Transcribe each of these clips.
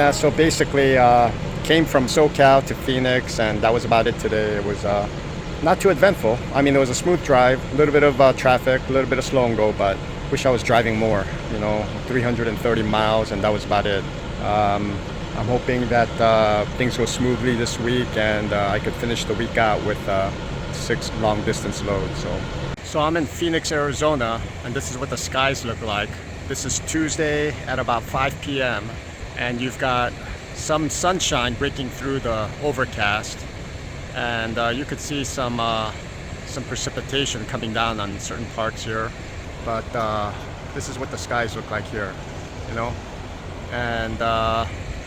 Yeah, so basically came from SoCal to Phoenix, and that was about it today. It was not too eventful. I mean, it was a smooth drive, a little bit of traffic, a little bit of slow and go, but wish I was driving more, 330 miles, and that was about it. I'm hoping that things go smoothly this week, and I could finish the week out with 6 long distance loads. So I'm in Phoenix, Arizona, and this is what the skies look like. This is Tuesday at about 5 p.m. and you've got some sunshine breaking through the overcast, and you could see some precipitation coming down on certain parts here. But this is what the skies look like here, And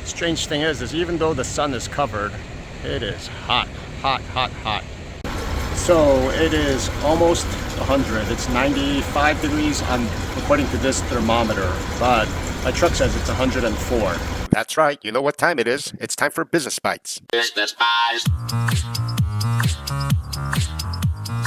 strange thing is even though the sun is covered, it is hot, hot, hot, hot. So it is almost 100. It's 95 degrees according to this thermometer, but my truck says it's 104. That's right. You know what time it is. It's time for Business Bites. Business Bites.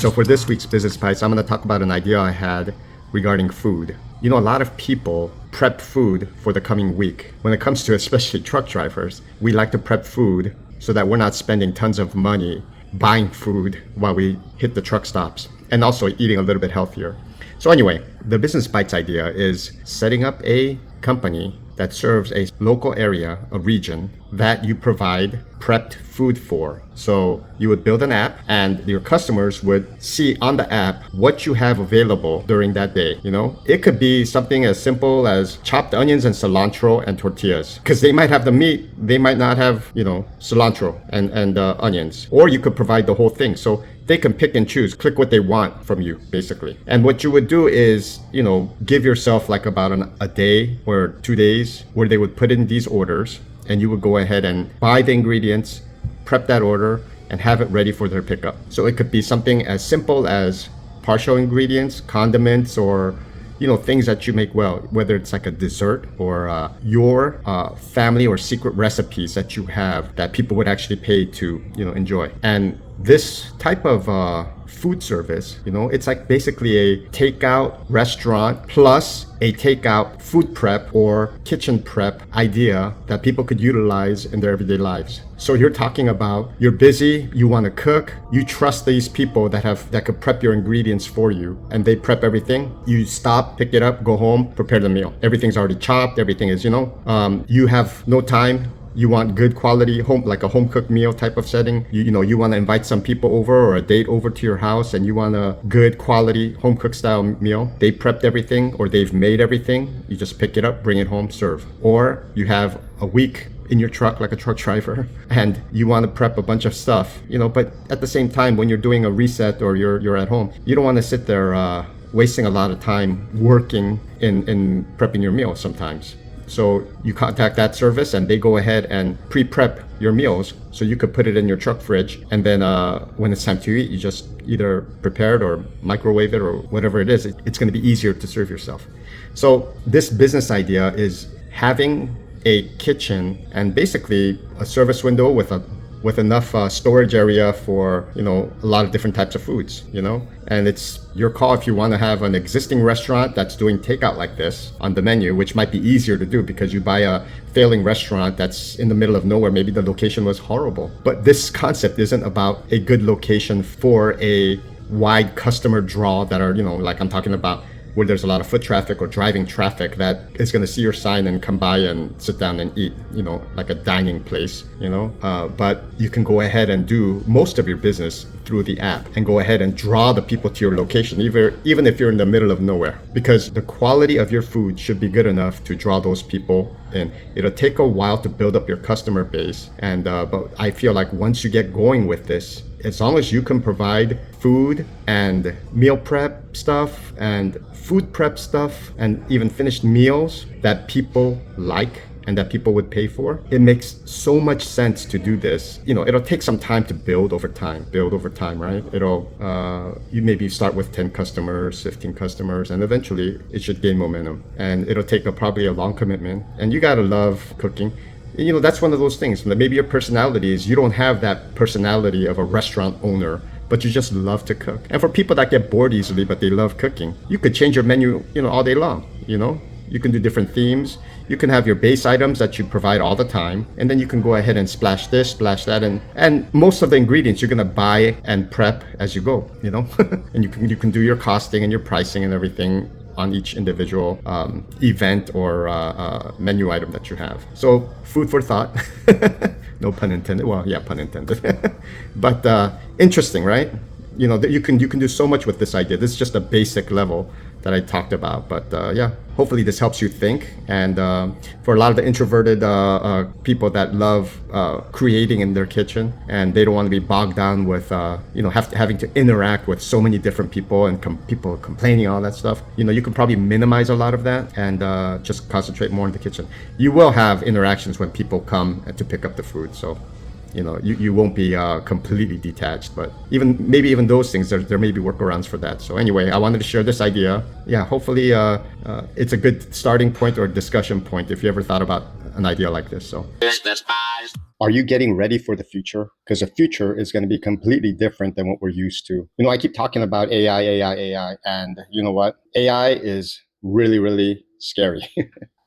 So for this week's Business Bites, I'm going to talk about an idea I had regarding food. A lot of people prep food for the coming week. When it comes to especially truck drivers, we like to prep food so that we're not spending tons of money buying food while we hit the truck stops, and also eating a little bit healthier. So anyway, the Business Bites idea is setting up a company that serves a local area, a region, that you provide prepped food for. So you would build an app, and your customers would see on the app what you have available during that day. It could be something as simple as chopped onions and cilantro and tortillas, because they might have the meat, they might not have, cilantro and onions. Or you could provide the whole thing. So they can pick and choose, click what they want from you, basically. And what you would do is, give yourself like about a day or 2 days where they would put in these orders, and you would go ahead and buy the ingredients, prep that order, and have it ready for their pickup. So it could be something as simple as partial ingredients, condiments, or things that you make well, whether it's like a dessert or your family or secret recipes that you have that people would actually pay to enjoy. And this type of food service, it's like basically a takeout restaurant plus a takeout food prep or kitchen prep idea that people could utilize in their everyday lives. So you're talking about, you're busy, you want to cook, you trust these people that could prep your ingredients for you, and they prep everything. You stop, pick it up, go home, prepare the meal. Everything's already chopped, everything is, you have no time. You want good quality like a home cooked meal type of setting. You want to invite some people over or a date over to your house, and you want a good quality home cooked style meal. They prepped everything, or they've made everything. You just pick it up, bring it home, serve. Or you have a week in your truck like a truck driver, and you want to prep a bunch of stuff, but at the same time, when you're doing a reset or you're at home, you don't want to sit there wasting a lot of time working in prepping your meal sometimes. So you contact that service, and they go ahead and pre-prep your meals so you could put it in your truck fridge, and then when it's time to eat, you just either prepare it or microwave it or whatever it is. It's going to be easier to serve yourself. So this business idea is having a kitchen and basically a service window with enough storage area for a lot of different types of foods, and it's your call if you want to have an existing restaurant that's doing takeout like this on the menu, which might be easier to do because you buy a failing restaurant that's in the middle of nowhere. Maybe the location was horrible, but this concept isn't about a good location for a wide customer draw that are like I'm talking about, where there's a lot of foot traffic or driving traffic that is going to see your sign and come by and sit down and eat, like a dining place, but you can go ahead and do most of your business through the app and go ahead and draw the people to your location, even if you're in the middle of nowhere, because the quality of your food should be good enough to draw those people in. It'll take a while to build up your customer base, and but I feel like once you get going with this, as long as you can provide food and meal prep stuff and food prep stuff and even finished meals that people like and that people would pay for, it makes so much sense to do this. It'll take some time to build over time, right? You maybe start with 10 customers, 15 customers, and eventually it should gain momentum. And it'll take probably a long commitment. And you gotta love cooking. That's one of those things. Maybe your personality is you don't have that personality of a restaurant owner, but you just love to cook. And for people that get bored easily, but they love cooking, you could change your menu, all day long, You can do different themes. You can have your base items that you provide all the time, and then you can go ahead and splash this, splash that, and most of the ingredients you're gonna buy and prep as you go. And you can do your costing and your pricing and everything on each individual event or menu item that you have. So food for thought. No pun intended. Well, yeah, pun intended. But interesting, right? You can do so much with this idea. This is just a basic level that I talked about. But yeah, hopefully this helps you think. And for a lot of the introverted people that love creating in their kitchen, and they don't want to be bogged down with having to interact with so many different people and people complaining, all that stuff. You can probably minimize a lot of that and just concentrate more in the kitchen. You will have interactions when people come to pick up the food. So you won't be completely detached, but maybe even those things, there may be workarounds for that. So anyway, I wanted to share this idea. Yeah, hopefully it's a good starting point or discussion point if you ever thought about an idea like this. So are you getting ready for the future? Because the future is going to be completely different than what we're used to. I keep talking about AI, and you know what? AI is really, really scary.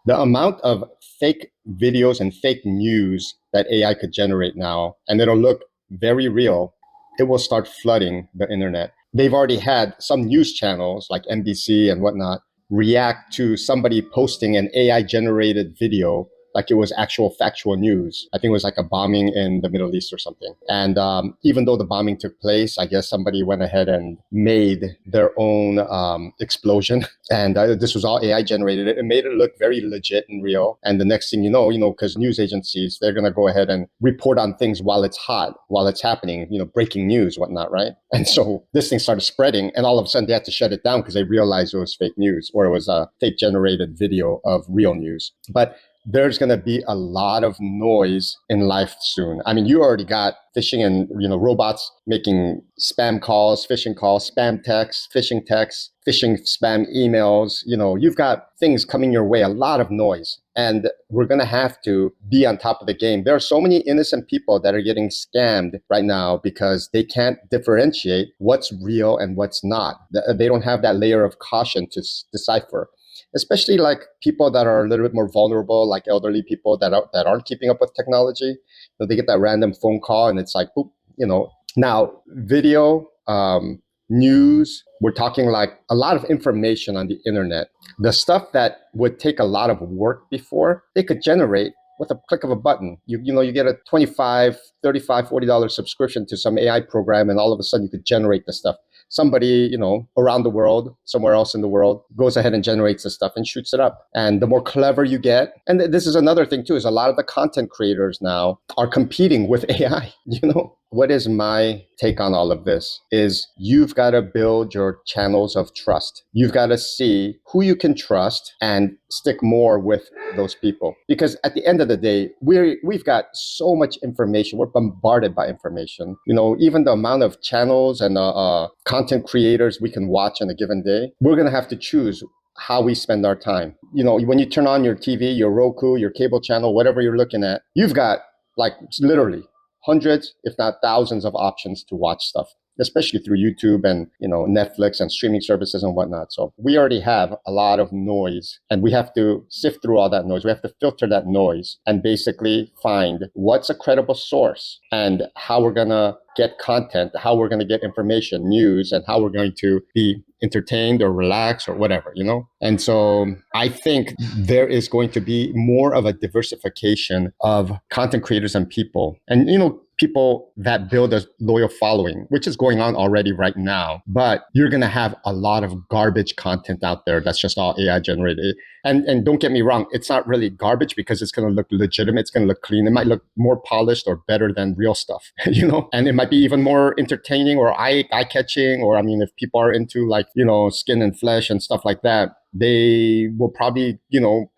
The amount of fake videos and fake news that AI could generate now, and it'll look very real, it will start flooding the internet. They've already had some news channels like NBC and whatnot react to somebody posting an AI generated video like it was actual factual news. I think it was like a bombing in the Middle East or something. And even though the bombing took place, I guess somebody went ahead and made their own explosion. And this was all AI generated. It made it look very legit and real. And the next thing you know, because news agencies, they're going to go ahead and report on things while it's hot, while it's happening, breaking news, whatnot, right? And so this thing started spreading, and all of a sudden they had to shut it down because they realized it was fake news, or it was a fake generated video of real news. But there's going to be a lot of noise in life soon. I mean, you already got phishing and, robots making spam calls, phishing calls, spam texts, phishing spam emails. You've got things coming your way, a lot of noise. And we're going to have to be on top of the game. There are so many innocent people that are getting scammed right now because they can't differentiate what's real and what's not. They don't have that layer of caution to decipher. Especially like people that are a little bit more vulnerable, like elderly people that aren't keeping up with technology. They get that random phone call and it's like, boop, Now, video, news, we're talking like a lot of information on the internet. The stuff that would take a lot of work before, they could generate with a click of a button. You get a $25, $35, $40 subscription to some AI program, and all of a sudden you could generate the stuff. Somebody, around the world, somewhere else in the world, goes ahead and generates the stuff and shoots it up. And the more clever you get, and this is another thing too, is a lot of the content creators now are competing with AI. What is my take on all of this is you've got to build your channels of trust. You've got to see who you can trust and stick more with those people. Because at the end of the day, we've got so much information. We're bombarded by information. Even the amount of channels and content creators we can watch on a given day, we're going to have to choose how we spend our time. When you turn on your TV, your Roku, your cable channel, whatever you're looking at, you've got like literally hundreds, if not thousands of options to watch stuff, especially through YouTube and, Netflix and streaming services and whatnot. So we already have a lot of noise, and we have to sift through all that noise. We have to filter that noise and basically find what's a credible source and how we're going to get content, how we're going to get information, news, and how we're going to be entertained or relaxed or whatever, And so I think there is going to be more of a diversification of content creators and people. And, people that build a loyal following, which is going on already right now. But you're going to have a lot of garbage content out there that's just all AI generated. And don't get me wrong, it's not really garbage because it's going to look legitimate. It's going to look clean. It might look more polished or better than real stuff, and it might be even more entertaining or eye-catching. Or, if people are into like, skin and flesh and stuff like that, they will probably,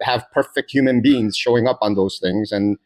have perfect human beings showing up on those things and,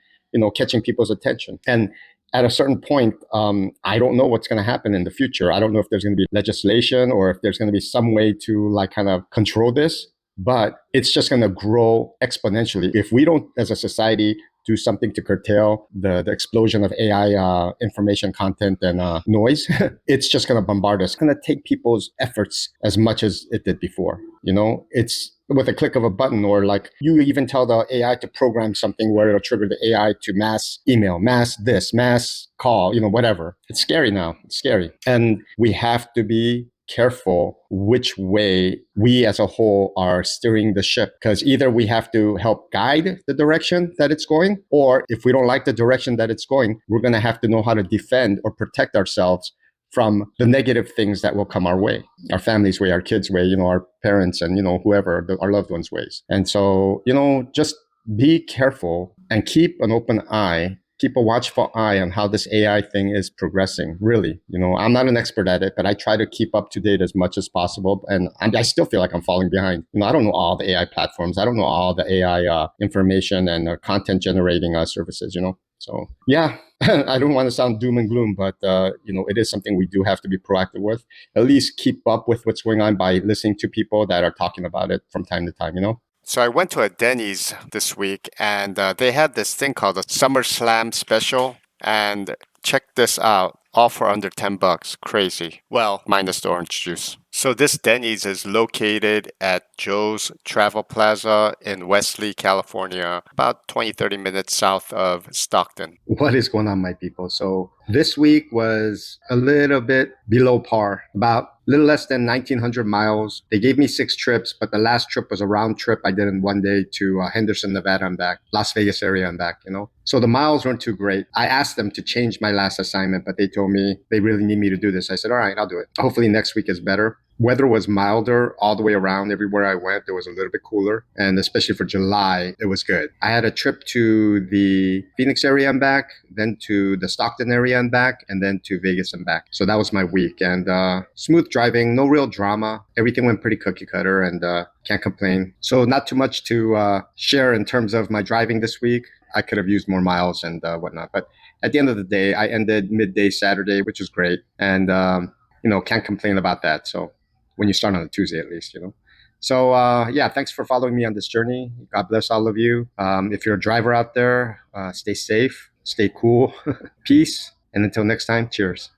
catching people's attention. And at a certain point, I don't know what's going to happen in the future. I don't know if there's going to be legislation or if there's going to be some way to like kind of control this, but it's just going to grow exponentially. If we don't, as a society, do something to curtail the explosion of AI information content and noise, it's just going to bombard us. It's going to take people's efforts as much as it did before. It's with a click of a button, or like you even tell the AI to program something where it'll trigger the AI to mass email, mass this, mass call, whatever. It's scary now. It's scary. And we have to be careful which way we as a whole are steering the ship, because either we have to help guide the direction that it's going, or if we don't like the direction that it's going, we're going to have to know how to defend or protect ourselves from the negative things that will come our way, our family's way, our kids' way, our parents and, whoever, our loved ones' ways. And so, just be careful and keep an open eye, keep a watchful eye on how this AI thing is progressing, really. I'm not an expert at it, but I try to keep up to date as much as possible. And I still feel like I'm falling behind. I don't know all the AI platforms. I don't know all the AI information and content generating services, So yeah, I don't want to sound doom and gloom, but it is something we do have to be proactive with. At least keep up with what's going on by listening to people that are talking about it from time to time. So I went to a Denny's this week, and they had this thing called a Summer Slam special. And check this out, all for under $10. Crazy. Well, minus the orange juice. So this Denny's is located at Joe's Travel Plaza in Wesley, California, about 20-30 minutes south of Stockton. What is going on, my people? So this week was a little bit below par, about a little less than 1,900 miles. They gave me 6 trips, but the last trip was a round trip I did in one day to Henderson, Nevada and back, Las Vegas area and back, So the miles weren't too great. I asked them to change my last assignment, but they told me they really need me to do this. I said, all right, I'll do it. Hopefully next week is better. Weather was milder all the way around. Everywhere I went, it was a little bit cooler. And especially for July, it was good. I had a trip to the Phoenix area and back, then to the Stockton area and back, and then to Vegas and back. So that was my week. And smooth driving, no real drama. Everything went pretty cookie cutter and can't complain. So not too much to share in terms of my driving this week. I could have used more miles and whatnot. But at the end of the day, I ended midday Saturday, which was great. And, can't complain about that. So when you start on a Tuesday, at least, So, yeah, thanks for following me on this journey. God bless all of you. If you're a driver out there, stay safe, stay cool, peace. And until next time, cheers.